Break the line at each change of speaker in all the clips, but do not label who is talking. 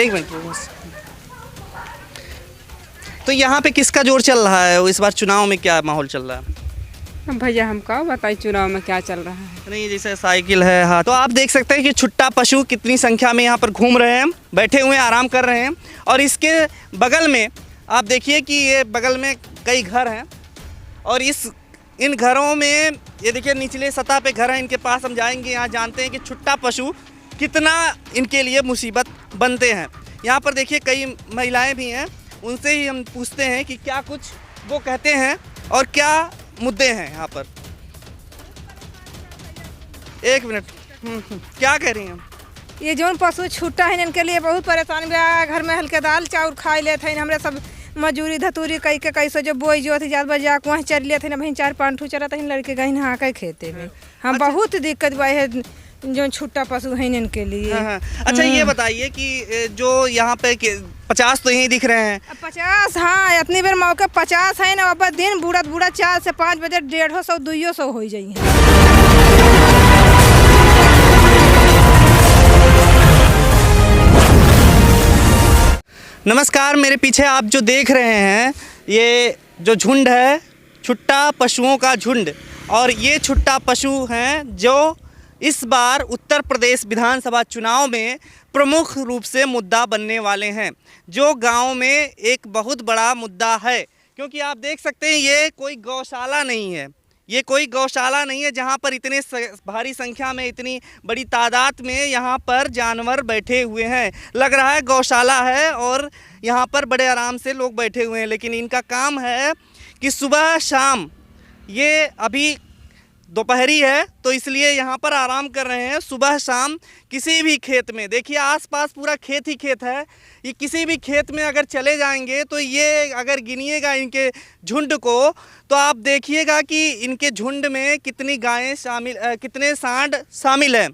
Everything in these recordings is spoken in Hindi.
एक मिनट बस। तो यहाँ पे किसका जोर चल रहा है? इस बार चुनाव में क्या माहौल चल रहा है?
भैया हम क्या बताइए चुनाव में क्या चल रहा है।
नहीं, जैसे साइकिल है, हाँ, तो आप देख सकते हैं कि छुट्टा पशु कितनी संख्या में यहाँ पर घूम रहे हैं, बैठे हुए आराम कर रहे हैं। और इसके बगल में आप देखिए कि ये बगल में कई घर हैं और इन घरों में ये देखिए निचले सतह पे घर हैं। इनके पास हम जाएंगे, यहाँ जानते हैं कि छुट्टा पशु कितना इनके लिए मुसीबत बनते हैं। यहाँ पर देखिए कई महिलाएं भी हैं, उनसे ही हम पूछते हैं कि क्या कुछ वो कहते हैं और क्या मुद्दे हैं यहाँ पर। एक मिनट, क्या कह रही हैं?
ये जौन पशु छूटा है इनके लिए बहुत परेशान बा। घर में हल्के दाल चाउर खाई लेते हैं, हमरे सब मजूरी धतूरी कई के कैसे जो बोई जो थी जात बजा वहीं चल लेते हैं। वहीं 4-5 ठू चरत हैं लड़के गई नहा के खेते में। हम बहुत दिक्कत बा है जो छुट्टा पशु है इनके लिए।
अच्छा ये बताइए कि जो यहाँ पे 50 तो यहीं दिख रहे हैं।
50, हाँ, इतनी बेर मौके 50 है ना। अब दिन बूढ़ा 4 से 5 बजे 150 200 हो जाइए।
नमस्कार, मेरे पीछे आप जो देख रहे हैं ये जो झुंड है, छुट्टा पशुओं का झुंड। और ये छुट्टा पशु हैं जो इस बार उत्तर प्रदेश विधानसभा चुनाव में प्रमुख रूप से मुद्दा बनने वाले हैं, जो गांव में एक बहुत बड़ा मुद्दा है। क्योंकि आप देख सकते हैं ये कोई गौशाला नहीं है, ये कोई गौशाला नहीं है जहां पर इतने भारी संख्या में, इतनी बड़ी तादाद में यहाँ पर जानवर बैठे हुए हैं। लग रहा है गौशाला है और यहाँ पर बड़े आराम से लोग बैठे हुए हैं। लेकिन इनका काम है कि सुबह शाम, ये अभी दोपहरी है तो इसलिए यहाँ पर आराम कर रहे हैं। सुबह शाम किसी भी खेत में, देखिए आसपास पूरा खेत ही खेत है, ये किसी भी खेत में अगर चले जाएंगे तो ये अगर गिनिएगा इनके झुंड को तो आप देखिएगा कि इनके झुंड में कितनी गायें शामिल, कितने सांड शामिल हैं।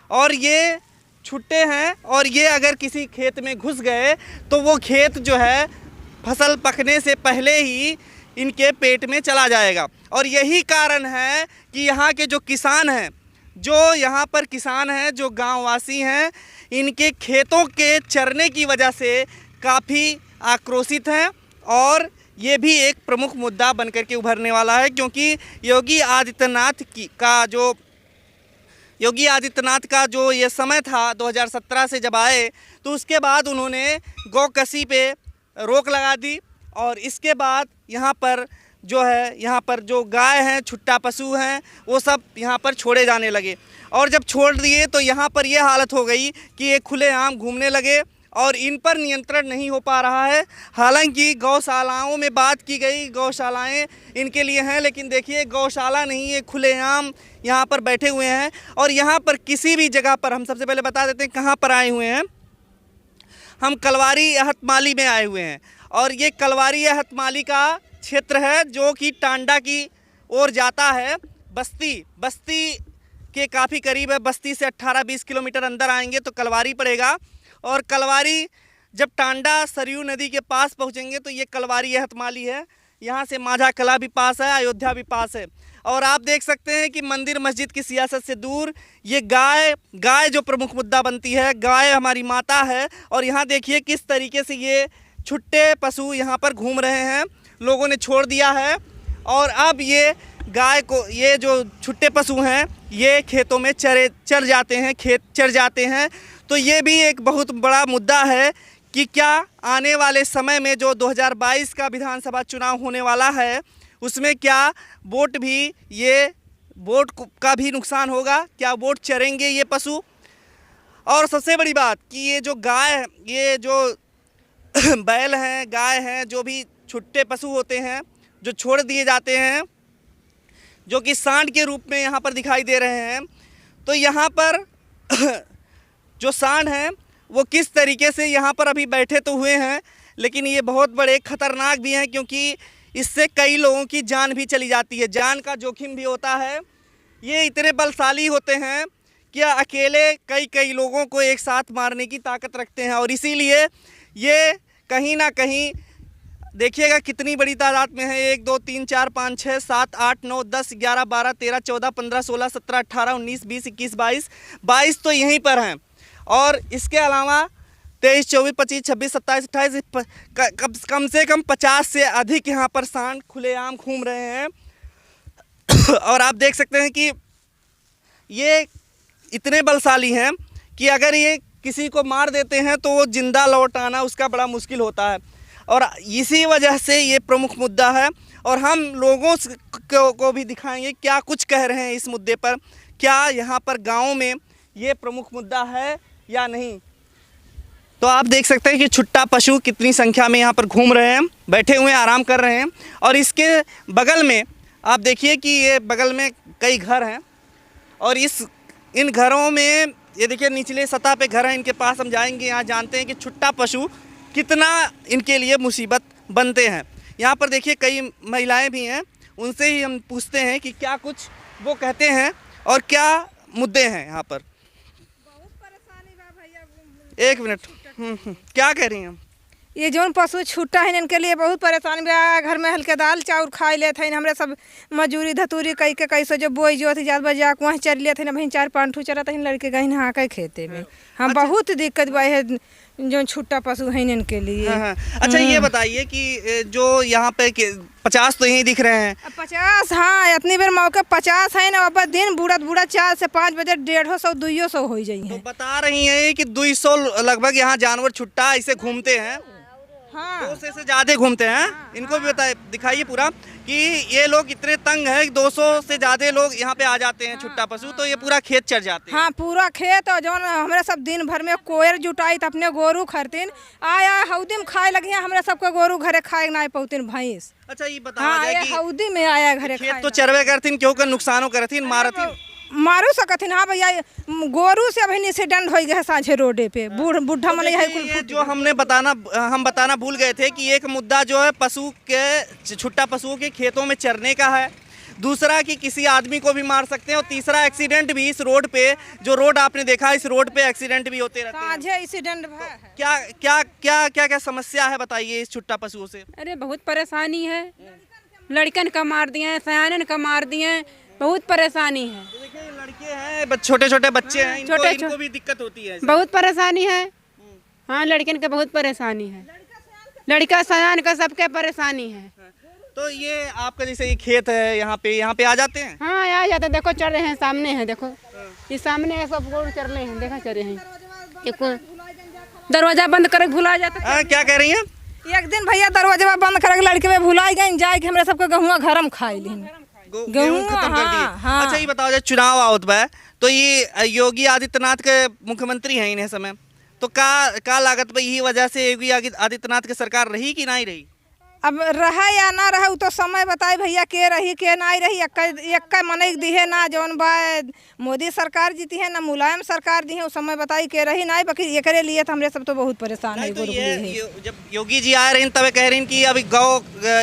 और ये छुट्टे हैं और ये अगर किसी खेत में घुस गए तो वो खेत जो है फसल पकने से पहले ही इनके पेट में चला जाएगा। और यही कारण है कि यहाँ के जो किसान हैं, जो यहाँ पर किसान हैं, जो गांववासी हैं, इनके खेतों के चरने की वजह से काफ़ी आक्रोशित हैं। और ये भी एक प्रमुख मुद्दा बनकर के उभरने वाला है, क्योंकि योगी आदित्यनाथ का जो ये समय था 2017 से जब आए तो उसके बाद उन्होंने गौकसी पे रोक लगा दी। और इसके बाद यहाँ पर जो गाय हैं, छुट्टा पशु हैं, वो सब यहाँ पर छोड़े जाने लगे। और जब छोड़ दिए तो यहाँ पर ये हालत हो गई कि ये खुलेआम घूमने लगे और इन पर नियंत्रण नहीं हो पा रहा है। हालांकि गौशालाओं में बात की गई, गौशालाएं इनके लिए हैं, लेकिन देखिए गौशाला नहीं, ये खुलेआम यहाँ पर बैठे हुए हैं। और यहाँ पर किसी भी जगह पर, हम सबसे पहले बता देते हैं कहाँ पर आए हुए हैं। हम कलवारी अहतमाली में आए हुए हैं और ये कलवारी अहतमाली का क्षेत्र है जो कि टांडा की ओर जाता है। बस्ती के काफ़ी करीब है। बस्ती से 18-20 किलोमीटर अंदर आएंगे तो कलवारी पड़ेगा। और कलवारी जब टांडा सरयू नदी के पास पहुंचेंगे तो ये कलवारी अहतमाली है। यहाँ से माझा कला भी पास है, अयोध्या भी पास है। और आप देख सकते हैं कि मंदिर मस्जिद की सियासत से दूर ये गाय जो प्रमुख मुद्दा बनती है, गाय हमारी माता है। और यहाँ देखिए किस तरीके से ये छुट्टे पशु यहाँ पर घूम रहे हैं, लोगों ने छोड़ दिया है। और अब ये गाय को, ये जो छुट्टे पशु हैं ये खेतों में चर जाते हैं। तो ये भी एक बहुत बड़ा मुद्दा है कि क्या आने वाले समय में जो 2022 का विधानसभा चुनाव होने वाला है उसमें क्या वोट का भी नुकसान होगा, क्या वोट चरेंगे ये पशु। और सबसे बड़ी बात कि ये जो गाय, ये जो बैल हैं, गाय हैं, जो भी छुट्टे पशु होते हैं जो छोड़ दिए जाते हैं, जो कि सांड के रूप में यहाँ पर दिखाई दे रहे हैं, तो यहाँ पर जो सांड हैं वो किस तरीके से यहाँ पर अभी बैठे तो हुए हैं, लेकिन ये बहुत बड़े खतरनाक भी हैं, क्योंकि इससे कई लोगों की जान भी चली जाती है, जान का जोखिम भी होता है। ये इतने बलशाली होते हैं कि अकेले कई लोगों को एक साथ मारने की ताकत रखते हैं। और इसीलिए ये कहीं ना कहीं देखिएगा कितनी बड़ी तादाद में है। 1 2 3 4 5 6 7 8 9 10 11 12 13 14 15 16 17 18 19 20 21 22 तो यहीं पर हैं। और इसके अलावा 23, 24, 25, 26, 27, 28 कम से कम 50 से अधिक यहाँ पर सांड खुलेआम घूम रहे हैं। और आप देख सकते हैं कि ये इतने बलशाली हैं कि अगर ये किसी को मार देते हैं तो वो जिंदा लौट आना उसका बड़ा मुश्किल होता है। और इसी वजह से ये प्रमुख मुद्दा है और हम लोगों को भी दिखाएंगे क्या कुछ कह रहे हैं इस मुद्दे पर, क्या यहाँ पर गाँव में ये प्रमुख मुद्दा है या नहीं। तो आप देख सकते हैं कि छुट्टा पशु कितनी संख्या में यहाँ पर घूम रहे हैं, बैठे हुए आराम कर रहे हैं। और इसके बगल में आप देखिए कि ये बगल में कई घर हैं और इन घरों में ये देखिए निचले सतह पे घर हैं इनके पास हम जाएंगे, यहाँ जानते हैं कि छुट्टा पशु कितना इनके लिए मुसीबत बनते हैं। यहाँ पर देखिए कई महिलाएं भी हैं, उनसे ही हम पूछते हैं कि क्या कुछ वो कहते हैं और क्या मुद्दे हैं यहाँ पर। एक मिनट, क्या कह रही हैं?
ये जौन पशु छूटा है इनके लिए बहुत परेशानी बा। घर में हल्के दाल चाउर खाई लेते हैं, हमरे सब मजूरी धतूरी कई के कैसे जो बोई जो थी जात बजा वहीं चर लेते हैं, वहीं 4-5 ठू चरत हैं लड़के गई नहा के खेते में। हम बहुत दिक्कत बा है जो छुट्टा पशु है इनके लिए।
अच्छा ये बताइए कि जो यहाँ पे 50 तो यही दिख रहे हैं।
50 हाँ इतनी बेर मौके 50 है ना, अब दिन बुढ़ा 4 से 5 बजे 150 200 हो जाइए।
तो बता रही हैं कि 200 लगभग यहाँ जानवर छुट्टा ऐसे घूमते हैं।
हाँ
200 से ज्यादा घूमते हैं। इनको भी बताइए, दिखाइए पूरा कि ये लोग इतने तंग हैं कि 200 से ज्यादा लोग यहाँ पे आ जाते हैं छुट्टा पशु, तो ये पूरा खेत चर जाते हैं।
हाँ पूरा खेत और जौन हमारे सब दिन भर में कोयर जुटाई तो अपने गोरू खरतीन आया हौदी में खाए लगी हैं, हमारे सबके गोरू घरे खाए ना पौतीन भैंस।
अच्छा ये बताया
हाँ
जाए
ये हौदी में आया घरे
खेत तो चरवे करतीन क्यों कर नुकसानो करतीन मारतीन
मारू सकथिन। हाँ भैया गोरू से अभी इंसिडेंट हो गया साझे रोडे पे बुढ़ा मन
ये जो हम बताना भूल गए थे कि एक मुद्दा जो है पशु के छुट्टा पशुओं के खेतों में चरने का है, दूसरा कि किसी आदमी को भी मार सकते हैं और तीसरा एक्सीडेंट भी इस रोड पे, जो रोड आपने देखा इस रोड पे एक्सीडेंट भी होते रहते हैं।
साझे एक्सीडेंट
क्या समस्या है बताइए इस छुट्टा पशुओं से?
अरे बहुत परेशानी है, लड़कन का मार दिए, सयानन का मार दिए, बहुत परेशानी है।
देखिए लड़के हैं, छोटे छोटे बच्चे हैं, इनको भी दिक्कत होती है।
बहुत परेशानी है। हाँ लड़कन का बहुत परेशानी है, लड़का सयान का सबके परेशानी है।
तो ये आपका जैसे ये खेत है यहाँ पे आ जाते हैं?
हाँ आ जाते हैं, देखो चल रहे हैं, सामने है देखो, ये सामने है सब गोड़ चल रहे हैं, देखा चल रहे हैं। दरवाजा बंद कर भुला जाता।
क्या कह रही हैं?
एक दिन भैया दरवाजा बंद कर लड़के में भुलाई गए जाए हमरे सबके गहुआ घर में खाई ली
गेहूं खत्म कर दिए।
हाँ।
अच्छा ये बताओ जब चुनाव आवत बा तो ये योगी आदित्यनाथ के मुख्यमंत्री हैं इन्हें समय, तो का लागत बा यही वजह से योगी आदित्यनाथ की सरकार रही कि नहीं रही?
अब रहा या ना रहा तो समय बताए भैया के रही के नहीं रही। एक मने दिहे ना जौन बा मोदी सरकार जीती है ना मुलायम सरकार दी है, उस समय बताई के रही नहीं। बाकी एकरे लिए तो हमरे सब तो बहुत परेशान है।
तो जब योगी जी आ रहे हैं तब कह रहे हैं कि अभी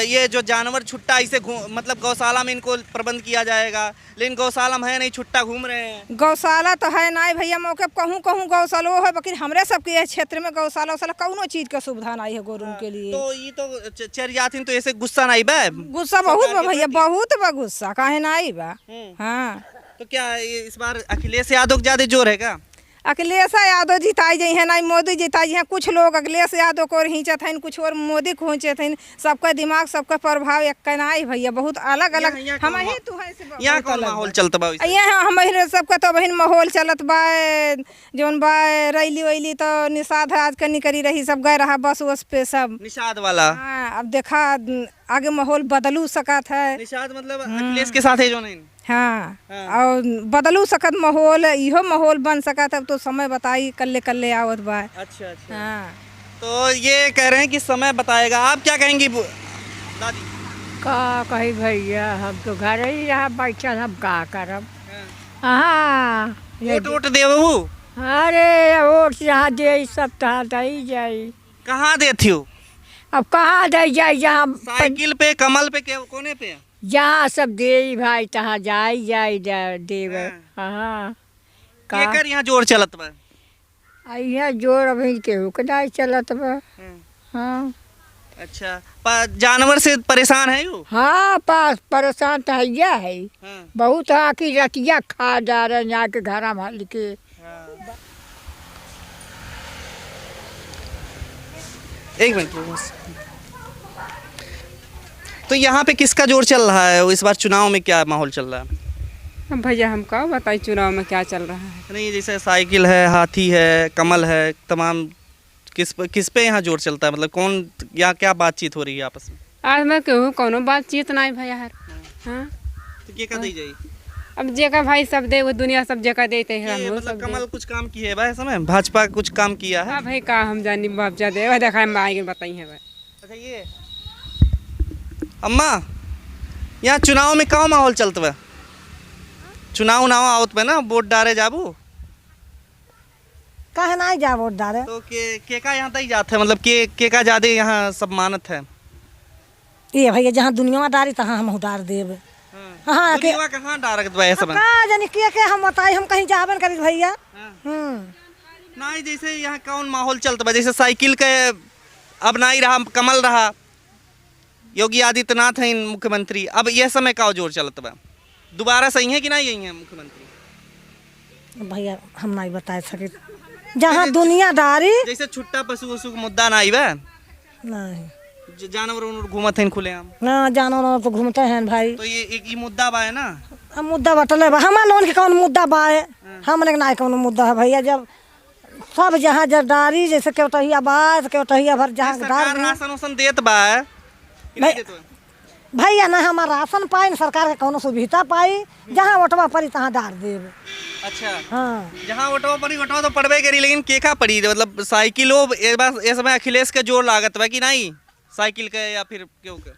ये जो जानवर छुट्टा इसे मतलब गौशाला में इनको प्रबंध किया जाएगा, लेकिन गौशाला में है नहीं, छुट्टा घूम रहे हैं।
गौशाला तो है नहीं भैया, मौके कहूँ गौशाला है, बाकी हमरे सबके क्षेत्र में गौशाला कौनो चीज का सुविधा नहीं है गोरू के लिए।
तो ये तो जाती तो ऐसे गुस्सा नहीं बा?
गुस्सा बहुत बा भैया, बहुत बा गुस्सा, काहे नहीं बा। हाँ
तो क्या इस बार अखिलेश यादव ज्यादा जोर है क्या?
अखिलेश यादव जिताई जाइ है नहीं मोदी जिताई है। कुछ लोग अखिलेश यादव को हिंचत हैं, कुछ और मोदी को हिंचत हैं। सबका दिमाग सबका प्रभाव एक नहीं भैया, बहुत अलग अलग। हम ही तो है
यहाँ कौन माहौल चलता बा?
यहाँ हम सबका तो बहन माहौल चलत बा जौन बा रैली वैली तो निषाद आज कनी करी रही, सब गए रहा बस उस पे सब
निषाद वाला।
हाँ अब देखा आगे माहौल बदलू सकत है।
निषाद मतलब अखिलेश के साथ है जो नहीं?
हाँ और बदलू सकत माहौल, इहो माहौल बन सकत है। तो समय बताई कल्ले आवत बा।
अच्छा।
हाँ
तो ये कह रहे हैं कि समय बताएगा, आप क्या कहेंगी दादी?
का कही भैया, हम तो घर ही रहा बैठल, हम का करब। हाँ
वोट देबू?
अरे वोट जहाँ दे सब तहाँ दे जाई।
कहाँ देती हो?
अब कहाँ दे जाई, जहाँ
साइकिल पे, कमल पे, कोने पे?
जहाँ सब दे भाई तहाँ जाई देव। हाँ
केकर यहाँ जोर चलत बा?
यहाँ जोर अभी केहू के नहीं चलत बा। हाँ
अच्छा जानवर से परेशान है यू?
हाँ पास परेशान तो है। बहुत आखिर रतिया खा जा रहे यहाँ के घर में के।
एक मिनट बस। तो यहाँ पे किसका जोर चल रहा है इस बार चुनाव में, क्या माहौल चल रहा है?
अब भैया हम का बताइए चुनाव में क्या चल रहा है।
नहीं, जैसे साइकिल है, हाथी है, कमल है, तमाम किस पे यहाँ जोर चलता है, मतलब कौन या क्या बातचीत हो रही है आपस में?
आज मैं कहूँ कोनो बातचीत नहीं भैया है। हाँ
तो क्या दी जाए?
अब जेका भाई सब दे वो दुनिया सब जगह देते हैं
ये
हम
मतलब
सब
कमल कुछ काम की है भाई समय, भाजपा कुछ काम किया है?
हाँ भाई का हम जानी बाप जा दे देखा हम आएंगे बताइए भाई।
अच्छा ये अम्मा, यहाँ चुनाव में कहाँ माहौल चलता है? चुनाव उनाव आवत पे ना, वोट डारे जाबू
कहे ना जा वोट डाले।
तो के का यहाँ तक जाते है, मतलब के का ज्यादा यहाँ सब मानत है?
ये भैया जहाँ दुनिया डारी तहाँ हम डार देब। हाँ के
दुनिया कहाँ डारत बा सब?
का जानी के हम बताई, हम कहीं जाबे न करी भैया।
नहीं, जैसे यहाँ कौन माहौल चलता है, जैसे साइकिल के अब नहीं रहा, कमल रहा, योगी आदित्यनाथ हैं मुख्यमंत्री, अब यह समय का जोर चलता है, दोबारा सही है कि नहीं यही है मुख्यमंत्री?
भैया हम नहीं बता सके जहाँ दुनियादारी।
जैसे छुट्टा पशु वसु का मुद्दा नहीं बा,
नहीं
जानवर घूमत हैं खुलेआम,
ना जानवर तो घूमते हैं भाई।
तो ये एक ही मुद्दा बा है ना?
हम मुद्दा बटले बा, हमारे लोन के कौन मुद्दा बा है? हमने ना कौन मुद्दा है भैया। जब सब जहाँ जरदारी जैसे केवटहिया बात केवटहिया भर जहाँ
सरकार राशन वासन देत बा है कि नहीं देत बा?
भैया ना हमारा राशन पाई न सरकार के कौनो सुविधा पाई, जहाँ वोटवा पड़ी तहाँ डार देब।
अच्छा,
हाँ
जहाँ वोटवा पड़ी वोटवा तो पड़बे करी, लेकिन केका पड़ी, मतलब साइकिलो इस समय अखिलेश के जोर लागत बा कि नहीं, साइकिल के या फिर क्यों के?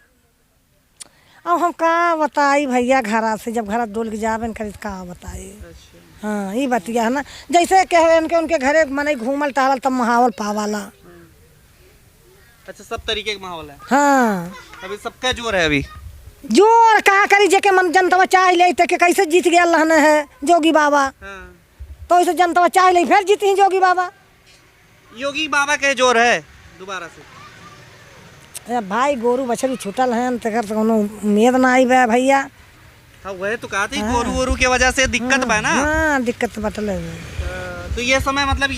अब हम का बताई भैया, घरा से जब घरा डोल के जाबे न करी का बताई। हाँ ये बतिया है ना, जैसे के उनके घरे मने घूमल टहल तब माहौल पावाला।
अच्छा, सब तरीके का माहौल है।
हाँ
अभी सबका जोर है अभी।
जोर का करी जेके मन जनता चाह ले के कैसे जीत गया रहने है जोगी बाबा।
हाँ।
तो ऐसे जनता चाह ले फिर जीती जोगी बाबा।
योगी बाबा के जोर है दोबारा से।
अरे भाई गोरू बछरू छूटल हैं तकर तो कोनो उम्मीद ना आई बा भैया।
हाँ वह तो कहा थी, गोरू वोरू के वजह से दिक्कत बा ना।
हाँ दिक्कत बटले
तो ये समय मतलब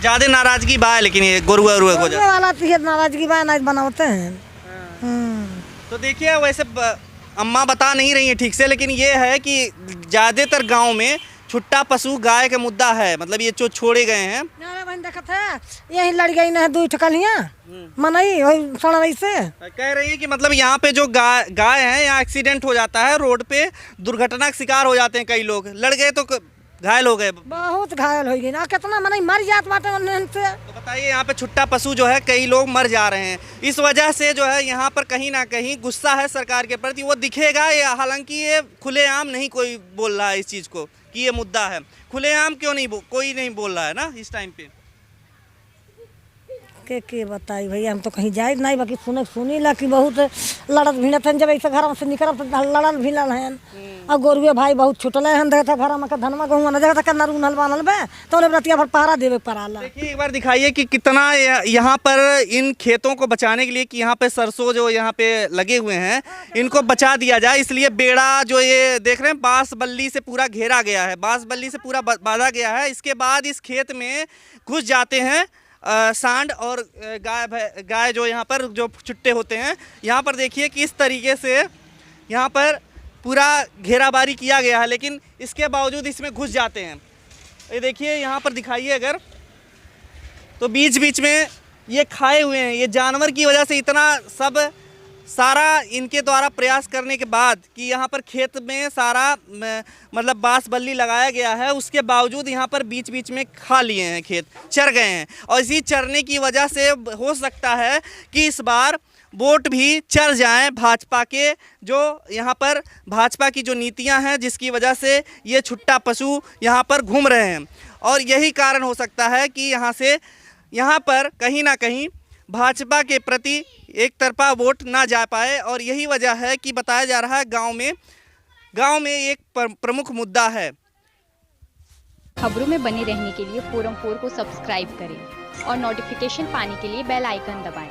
ज्यादा नाराजगी बा है, लेकिन ये गोरू वोरू की वजह
वाला तो ये नाराजगी बा ना बनाते हैं।
तो देखिए वैसे अम्मा बता नहीं रही है ठीक से, लेकिन ये है कि ज़्यादातर गांव में छुट्टा पशु गाय का मुद्दा है, मतलब ये जो छोड़े गए हैं।
देखत है यही लड़ गई ना दू ठकलियाँ मनई सड़ से
कह रही है कि मतलब यहाँ पे जो गाय है, यहाँ एक्सीडेंट हो जाता है, रोड पे दुर्घटना का शिकार हो जाते हैं कई लोग, लड़ गए तो घायल हो गए,
बहुत घायल हो गई ना, कितना मनई मर जात बाटे से।
तो बताइए यहाँ पे छुट्टा पशु जो है कई लोग मर जा रहे हैं, इस वजह से जो है यहाँ पर कहीं ना कहीं गुस्सा है सरकार के प्रति, वो दिखेगा। ये हालांकि ये खुलेआम नहीं कोई बोल रहा है इस चीज़ को कि ये मुद्दा है, खुलेआम क्यों नहीं कोई नहीं बोल रहा है ना इस टाइम पे।
के बताई भैया, हम तो कहीं जाए नहीं, बाकी सुनी ला कि बहुत लड़त भिड़त हैं, जब ऐसे घर से निकल तो लड़ल भिड़ल हैं। और गोरुए भाई बहुत छुटले हैं, देखा घर में धनमा गहुआ न देखा कन्ना रूनल बानल बे तो उन्हें रतिया भर पहरा देवे पड़ाला।
देखिए एक बार दिखाइए कि कितना यहाँ पर इन खेतों को बचाने के लिए कि यहाँ पे सरसों जो यहाँ पे लगे हुए हैं इनको बचा दिया जाए, इसलिए बेड़ा जो ये देख रहे हैं बांस बल्ली से पूरा घेरा गया है, बांस बल्ली से पूरा बांधा गया है। इसके बाद इस खेत में घुस जाते हैं सांड और गाय जो यहाँ पर जो छुट्टे होते हैं। यहाँ पर देखिए कि इस तरीके से यहाँ पर पूरा घेराबारी किया गया है, लेकिन इसके बावजूद इसमें घुस जाते हैं। ये देखिए यहाँ पर दिखाइए अगर, तो बीच बीच में ये खाए हुए हैं, ये जानवर की वजह से इतना सब सारा इनके द्वारा प्रयास करने के बाद कि यहाँ पर खेत में सारा मतलब बांस बल्ली लगाया गया है, उसके बावजूद यहाँ पर बीच बीच में खा लिए हैं, खेत चर गए हैं। और इसी चरने की वजह से हो सकता है कि इस बार वोट भी चर जाएं भाजपा के, जो यहाँ पर भाजपा की जो नीतियाँ हैं जिसकी वजह से ये छुट्टा पशु यहाँ पर घूम रहे हैं। और यही कारण हो सकता है कि यहाँ पर कहीं ना कहीं भाजपा के प्रति एक तरफा वोट ना जा पाए। और यही वजह है कि बताया जा रहा है गांव में एक प्रमुख मुद्दा है।
खबरों में बने रहने के लिए फोरम 4 को सब्सक्राइब करें और नोटिफिकेशन पाने के लिए बेल आइकन दबाएं।